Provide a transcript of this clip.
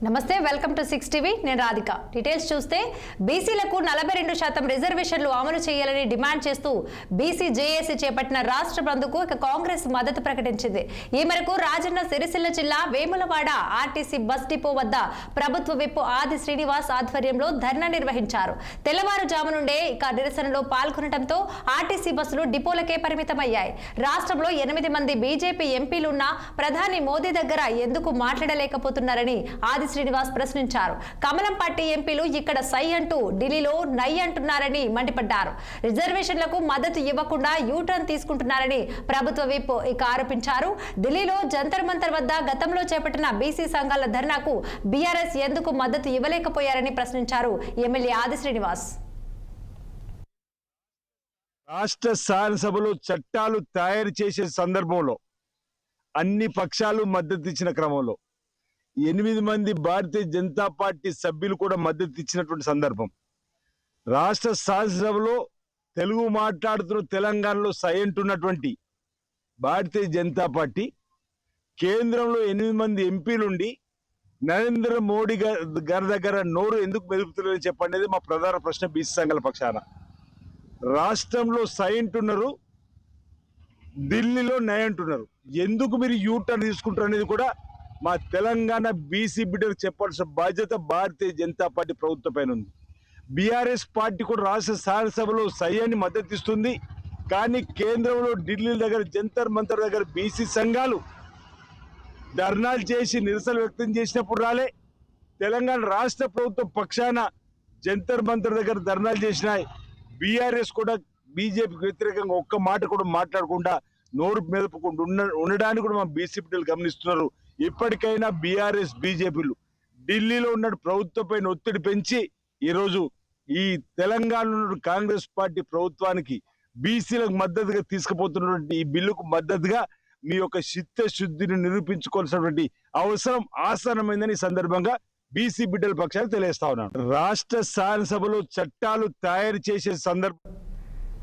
నమస్తే welcome to 6 TV నేను Radhika details చూస్తే బీసీలకు 42% రిజర్వేషన్లు అమలు చేయాలని డిమాండ్ చేస్తూ బీసీ జేఏసీ చేపట్టిన రాష్ట్ర బంద్కు కాంగ్రెస్ మద్దతు ప్రకటించింది। ఈ మేరకు రాజన్న సిరిసిల్ల జిల్లా వేములవాడ ఆర్టీసీ బస్ డిపో వద్ద ప్రభుత్వ విప్ ఆది శ్రీనివాస్ ఆధ్వర్యంలో ధర్నా నిర్వహించారు। తెల్లవారుజాము నుండే నిరసనలో పాల్గొనడంతో ఆర్టీసీ బస్సులు డిపోలకే పరిమితమయ్యాయి। రాష్ట్రంలో 8 మంది బీజేపీ ఎంపీలు ఉన్న ప్రధాని మోదీ దగ్గర ఎందుకు మాట్లాడలేకపోతున్నారని ఆది శ్రీనివాస్ ప్రశ్నించారు। కమలం పార్టీ ఎంపీలు ఇక్కడ సై అంటూ ఢిల్లీలో నై అంటున్నారని మండిపడ్డారు। రిజర్వేషన్లకు మద్దతు ఇవ్వకుండా యూటర్న్ తీసుకుంటున్నారని ప్రభుత్వ విప్ ఆరోపించారు। ఢిల్లీలో జంతర్ మంతర్ వద్ద గతంలో చేపట్టిన బీసీ సంఘాల ధర్నాకు బీఆర్ఎస్ ఎందుకు మద్దతు ఇవ్వలేకపోయారని ప్రశ్నించారు ఎమ్మెల్యే ఆది శ్రీనివాస్। రాష్ట్ర శాసనసభలో చట్టాలు తయారు చేసే సందర్భంలో అన్ని పక్షాలు మద్దతు ఇచ్చిన క్రమంలో 8 మంది భారతీయ జనతా పార్టీ సభ్యులు కూడా మద్దతు ఇచ్చినటువంటి సందర్భం। రాష్ట్ర శాసనసభలో తెలుగు మాట్లాడుతున్న తెలంగాణలో సైంటున్నటువంటి భారతీయ జనతా పార్టీ కేంద్రంలో 8 మంది ఎంపీలుండి నరేంద్ర మోడీ గారి దగ్గర నోరు ఎందుకు మెదుపుతున్నారని చెప్పండి మా ప్రధాన ప్రశ్న। బీసీ సంఘాల పక్షాన రాష్ట్రంలో సైంటున్నారు, ఢిల్లీలో నై అంటున్నారు, ఎందుకు మీరు యూటర్న్ తీసుకుంటారు అనేది కూడా మా తెలంగాణ బీసీ బిడ్డలకు చెప్పాల్సిన బాధ్యత భారతీయ జనతా పార్టీ ప్రభుత్వం పైన ఉంది। బీఆర్ఎస్ పార్టీ కూడా రాష్ట్ర శాసనసభలో సై అని మద్దతు ఇస్తుంది, కానీ కేంద్రంలో ఢిల్లీ దగ్గర జంతర్ మంతర్ దగ్గర బీసీ సంఘాలు ధర్నాలు చేసి నిరసన వ్యక్తం చేసినప్పుడు రాలే। తెలంగాణ రాష్ట్ర ప్రభుత్వం పక్షాన జంతర్ మంతర్ దగ్గర ధర్నాలు చేసినాయి। బీఆర్ఎస్ కూడా బీజేపీకి వ్యతిరేకంగా ఒక్క మాట కూడా మాట్లాడకుండా నోరు మెదపకుండా ఉండడానికి కూడా మా బీసీ బిడ్డలు గమనిస్తున్నారు। ఇప్పటికైనా బీఆర్ఎస్ బీజేపీలు ఢిల్లీలో ఉన్న ప్రభుత్వంపై ఒత్తిడి పెంచి ఈరోజు ఈ తెలంగాణలో కాంగ్రెస్ పార్టీ ప్రభుత్వానికి బీసీలకు మద్దతుగా తీసుకుపోతున్నటువంటి ఈ బిల్లుకు మద్దతుగా మీ యొక్క చిత్తశుద్ధిని నిరూపించుకోవాల్సినటువంటి అవసరం ఆసన్నమైందని ఈ సందర్భంగా బీసీ బిడ్డల పక్షాలు తెలియజేస్తా ఉన్నాను। రాష్ట్ర శాసనసభలో చట్టాలు తయారు చేసే సందర్భం